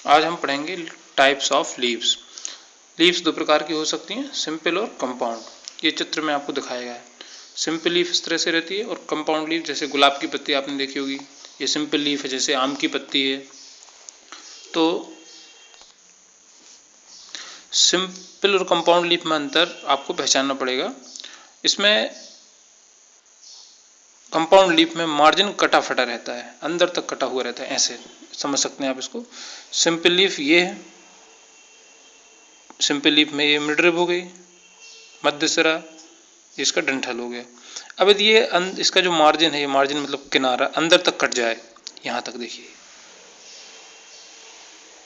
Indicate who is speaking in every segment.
Speaker 1: आज हम पढ़ेंगे टाइप्स ऑफ लीव्स। लीव्स दो प्रकार की हो सकती हैं, सिंपल और कंपाउंड। ये चित्र में आपको दिखाया गया है। सिंपल लीफ इस तरह से रहती है और कंपाउंड लीफ जैसे गुलाब की पत्ती आपने देखी होगी, ये सिंपल लीफ है। जैसे आम की पत्ती है, तो सिंपल और कंपाउंड लीफ में अंतर आपको पहचानना पड़ेगा। इसमें कंपाउंड लीफ में मार्जिन कटा फटा रहता है, अंदर तक कटा हुआ रहता है, ऐसे समझ सकते हैं आप इसको। सिंपल लीफ ये है, सिंपल लीफ में ये मिड रिब हो गई, मध्य सिरा, इसका डंठल हो गया। अब यदि ये इसका जो मार्जिन है, ये मार्जिन मतलब किनारा अंदर तक कट जाए, यहाँ तक देखिए,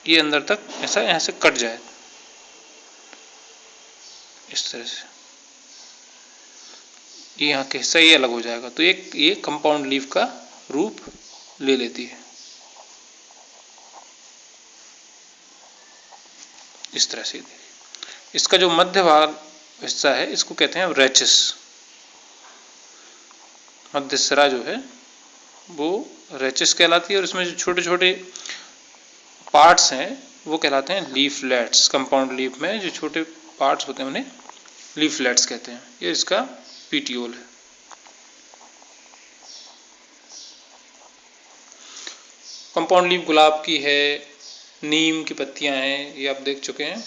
Speaker 1: ये अंदर तक ऐसा यहाँ से कट जाए इस तरह से, ये यहाँ के हिस्सा ये अलग हो जाएगा, तो ये कंपाउंड लीफ का रूप ले लेती है इस तरह से। इसका जो मध्य भाग हिस्सा है, इसको कहते हैं रेचिस। मध्य सिरा जो है वो रेचिस कहलाती है, और इसमें जो छोटे छोटे पार्ट्स हैं वो कहलाते हैं लीफलेट्स। कंपाउंड लीफ में जो छोटे पार्ट्स होते हैं उन्हें लीफलेट्स कहते हैं। ये इसका पीटियोल है। कंपाउंड लीफ गुलाब की है, नीम की पत्तियां हैं, ये आप देख चुके हैं,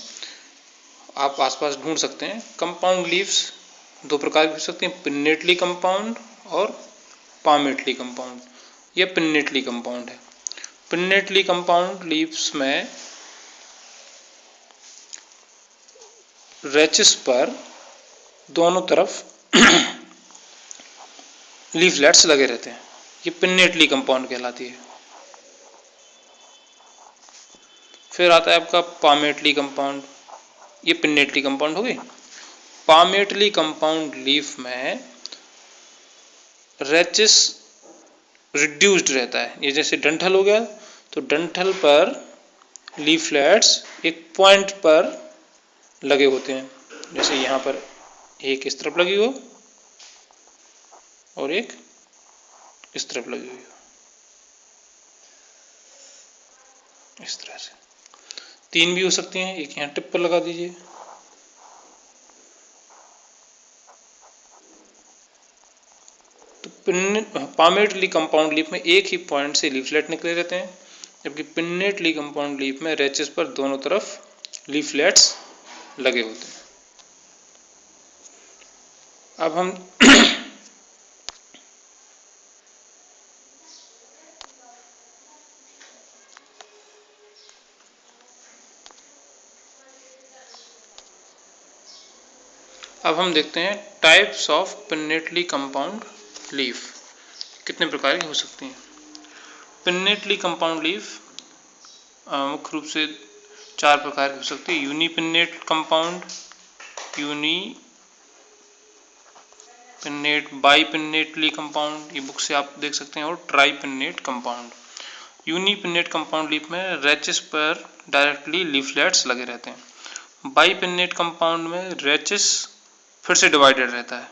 Speaker 1: आप आसपास ढूंढ सकते हैं। कंपाउंड लीव्स दो प्रकार की हो सकती हैं, पिन्नेटली कंपाउंड और पामेटली कंपाउंड। यह पिन्नेटली कंपाउंड है। पिन्नेटली कंपाउंड लीव्स में रेचिस पर दोनों तरफ लीफलेट्स लगे रहते हैं, ये पिन्नेटली कंपाउंड कहलाती है। फिर आता है आपका पामेटली कंपाउंड, ये पिन्नेटली कंपाउंड हो गई। पामेटली कंपाउंड लीफ में रेचिस रिड्यूस्ड रहता है, ये जैसे डंठल हो गया, तो डंठल पर लीफलेट्स एक पॉइंट पर लगे होते हैं। जैसे यहाँ पर एक इस तरफ लगी हो और एक इस तरफ लगी हुई हो, इस तरह से। तीन भी हो सकती हैं, एक यहाँ टिप पर लगा दीजिए, तो पामेटली कंपाउंड लीफ में एक ही पॉइंट से लीफलेट निकले रहते हैं, जबकि पिन्नेटली कंपाउंड लीफ में रेचिस पर दोनों तरफ लीफलेट्स लगे होते हैं। अब हम देखते हैं types of pinnately compound leaf कितने प्रकार की हो सकती हैं। पिन्नेटली कंपाउंड लीफ मुख्य रूप से चार प्रकार की हो सकती है। यूनिपिन्नेट कंपाउंड, यूनिपिन्नेट, बाईपिन्नेटली कंपाउंड, ये बुक से आप देख सकते हैं, और ट्राईपिन्नेट कंपाउंड। यूनिपिन्नेट कंपाउंड लीफ में रेचिस पर डायरेक्टली लीफलेट्स लगे रहते हैं। बाईपिन्नेट कंपाउंड में रेचिस फिर से डिवाइडेड रहता है,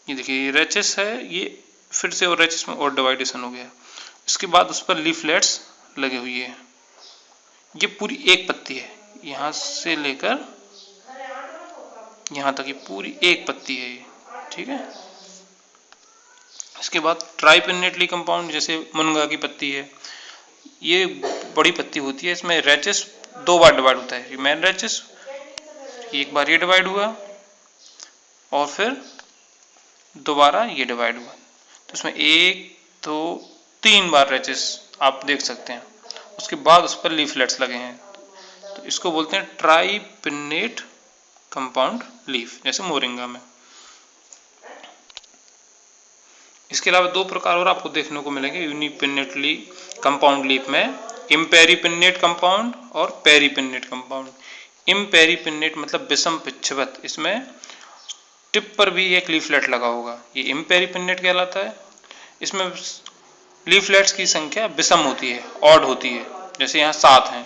Speaker 1: ये देखिए, ये रेचिस है, ये फिर से और रेचिस में और डिवाइडेशन हो गया। इसके बाद उस पर लीफलेट्स लगे हुए हैं। ये पूरी एक पत्ती है, यहाँ से लेकर यहाँ तक ये पूरी एक पत्ती है ये, ठीक है। इसके बाद ट्राईपिन्नेटली कंपाउंड, जैसे मुनगा की पत्ती है, ये बड़ी पत्ती होती है, इसमें रेचिस दो बार डिवाइड होता है। ये मेन रेचिस एक बार ये डिवाइड हुआ और फिर दोबारा ये डिवाइड हुआ, तो इसमें एक दो तीन बार रेचिस आप देख सकते हैं। उसके बाद उस पर लीफलेट्स लगे हैं, तो इसको बोलते हैं ट्राईपिन्नेट कंपाउंड लीफ, जैसे मोरिंगा में। इसके अलावा दो प्रकार और आपको देखने को मिलेंगे यूनिपिन्नेटली कंपाउंड लीफ में, इम्पेरीपिन्नेट कंपाउंड और पेरीपिन्नेट कंपाउंड। इम्पेरीपिन्नेट मतलब विषम पिच्छवत, इसमें टिप पर भी एक लीफलेट लगा होगा, ये इम्पेरीपिन्नेट कहलाता है। इसमें लीफलेट्स की संख्या विषम होती है, ऑड होती है, जैसे यहाँ 7 हैं,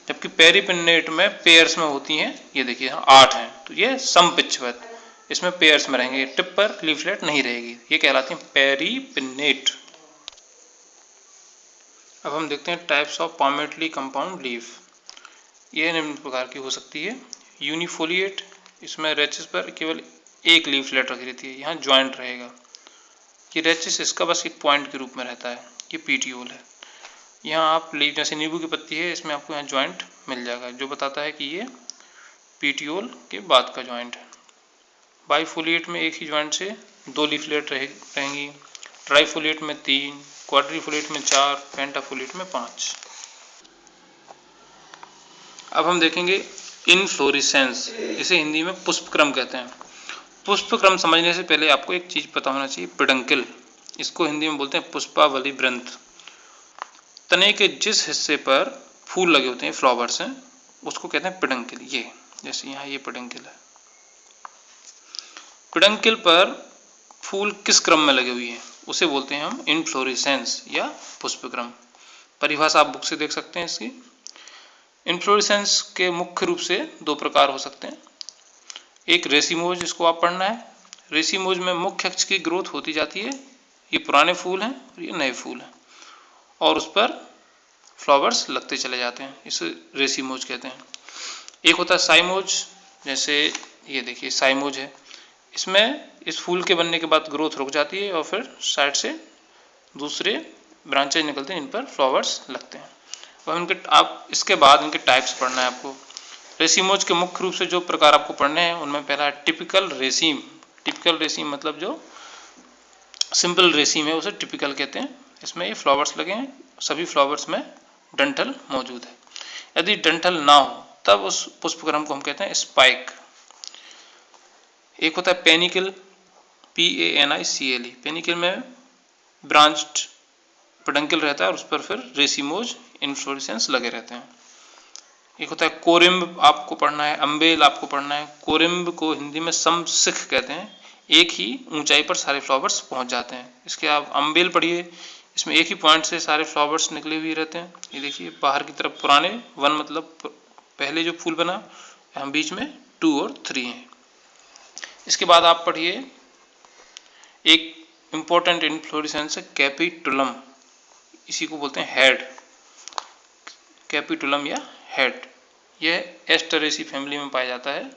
Speaker 1: जबकि पेरीपिन्नेट में पेयर्स में होती हैं, ये देखिए यहाँ 8 हैं, तो ये समपिच्छवत, इसमें पेयर्स में रहेंगे, टिप पर लीफलेट नहीं रहेगी, ये कहलाती है पेरीपिन्नेट। अब हम देखते हैं types of palmately compound leaf. यह निम्न प्रकार की हो सकती है। यूनिफोलिएट, इसमें रेचिस पर केवल एक लीफलेट रखी रहती है, यहाँ ज्वाइंट रहेगा। ये रेचिस इसका बस एक पॉइंट के रूप में रहता है। ये पीटियोल है। यहाँ आप लीफ, जैसे नींबू की पत्ती है, इसमें आपको यहाँ ज्वाइंट मिल जाएगा, जो बताता है कि ये पीटियोल के बाद का ज्वाइंट है। बाइफोलिएट में एक ही ज्वाइंट से 2 लीफलेट रहेंगी। ट्राइफोलिएट में 3, क्वाड्रीफोलिएट में 4, पेंटाफोलिएट में 5। अब हम देखेंगे इनफ्लोरेसेंस, इसे हिंदी में पुष्पक्रम कहते हैं। पुष्पक्रम समझने से पहले आपको एक चीज पता होना चाहिए, पेडंकल, इसको हिंदी में बोलते हैं पुष्पावली वृंत। तने के जिस हिस्से पर फूल लगे होते हैं, फ्लावर्स हैं, उसको कहते हैं पेडंकल। ये जैसे यहाँ ये पेडंकल है। पेडंकल पर फूल किस क्रम में लगे हुए हैं, उसे बोलते हैं हम इनफ्लोरेसेंस या पुष्पक्रम। परिभाषा आप बुक से देख सकते हैं इसकी। इनफ्लोरेसेंस के मुख्य रूप से 2 प्रकार हो सकते हैं। एक रेसिमोज, इसको आप पढ़ना है। रेसिमोज में मुख्य अक्ष की ग्रोथ होती जाती है। ये पुराने फूल हैं और ये नए फूल हैं, और उस पर फ्लावर्स लगते चले जाते हैं, इसे रेसिमोज कहते हैं। एक होता है साइमोज, जैसे ये देखिए साइमोज है। इसमें इस फूल के बनने के बाद ग्रोथ रुक जाती है और फिर साइड से दूसरे ब्रांचेज निकलते हैं, इन पर फ्लावर्स लगते हैं। और इनके आप इसके बाद इनके टाइप्स पढ़ना है आपको। रेसिमोज के मुख्य रूप से जो प्रकार आपको पढ़ने हैं, उनमें पहला है टिपिकल रेसिम। टिपिकल रेसिम मतलब जो सिंपल रेसिम है उसे टिपिकल कहते हैं। इसमें ये फ्लावर्स लगे हैं, सभी फ्लावर्स में डंठल मौजूद है। यदि डंठल ना हो तब उस पुष्पक्रम को हम कहते हैं स्पाइक। एक होता है पेनिकल, PANICLE। पेनिकल में ब्रांच्ड पेडंकल रहता है और उस पर फिर रेसिमोज इनफ्लोरेसेंस लगे रहते हैं। एक होता है कोरिम्ब, आपको पढ़ना है। अम्बेल आपको पढ़ना है। कोरिम्ब को हिंदी में समशिख कहते हैं। एक ही ऊंचाई पर सारे फ्लावर्स पहुंच जाते हैं। इसके आप अम्बेल पढ़िए, इसमें एक ही पॉइंट से सारे फ्लावर्स निकले हुए रहते हैं। ये देखिए बाहर की तरफ पुराने 1 मतलब पहले जो फूल बना, यहाँ बीच में 2 और 3 हैं। इसके बाद आप पढ़िए एक इंपॉर्टेंट इनफ्लोरेसेंस है कैपिटुलम, इसी को बोलते हैं हेड। कैपिटुलम या हेड, यह एस्टरेसी फैमिली में पाया जाता है।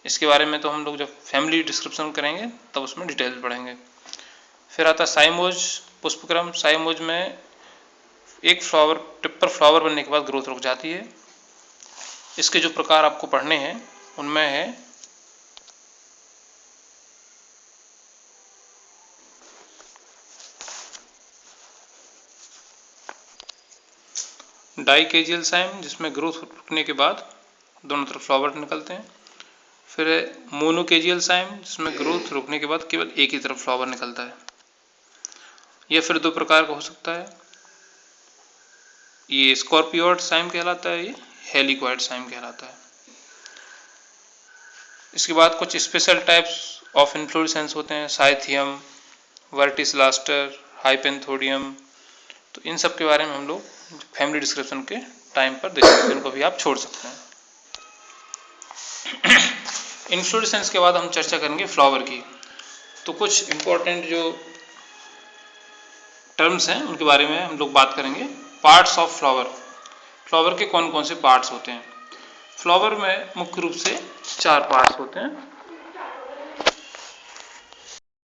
Speaker 1: इसके बारे में तो हम लोग जब फैमिली डिस्क्रिप्शन करेंगे तब उसमें डिटेल पढ़ेंगे। फिर आता है साइमोज पुष्पक्रम। साइमोज में एक फ्लावर टिप पर फ्लावर बनने के बाद ग्रोथ रुक जाती है। इसके जो प्रकार आपको पढ़ने हैं उनमें है डाइकेजियल साइम, जिसमें ग्रोथ रुकने के बाद दोनों तरफ फ्लावर निकलते हैं। फिर मोनोकेजियल साइम, जिसमें ग्रोथ रुकने के बाद केवल एक ही तरफ फ्लावर निकलता है। यह फिर 2 प्रकार का हो सकता है। ये स्कॉर्पियोइड साइम कहलाता है, ये हेलिक्वाइड साइम कहलाता है। इसके बाद कुछ स्पेशल टाइप्स ऑफ इन्फ्लोरेसेंस होते हैं, साइथियम, वर्टिसलास्टर, हाइपेंथोडियम। तो इन सब के बारे में हम लोग फैमिली डिस्क्रिप्शन के टाइम पर देखेंगे, इनको भी आप छोड़ सकते हैं। इन्फ्लोरेसेंस के बाद हम चर्चा करेंगे फ्लावर की। तो कुछ इंपॉर्टेंट जो टर्म्स हैं उनके बारे में हम लोग बात करेंगे। पार्ट्स ऑफ फ्लावर, फ्लावर के कौन कौन से पार्ट्स होते हैं। फ्लावर में मुख्य रूप से 4 पार्ट्स होते हैं।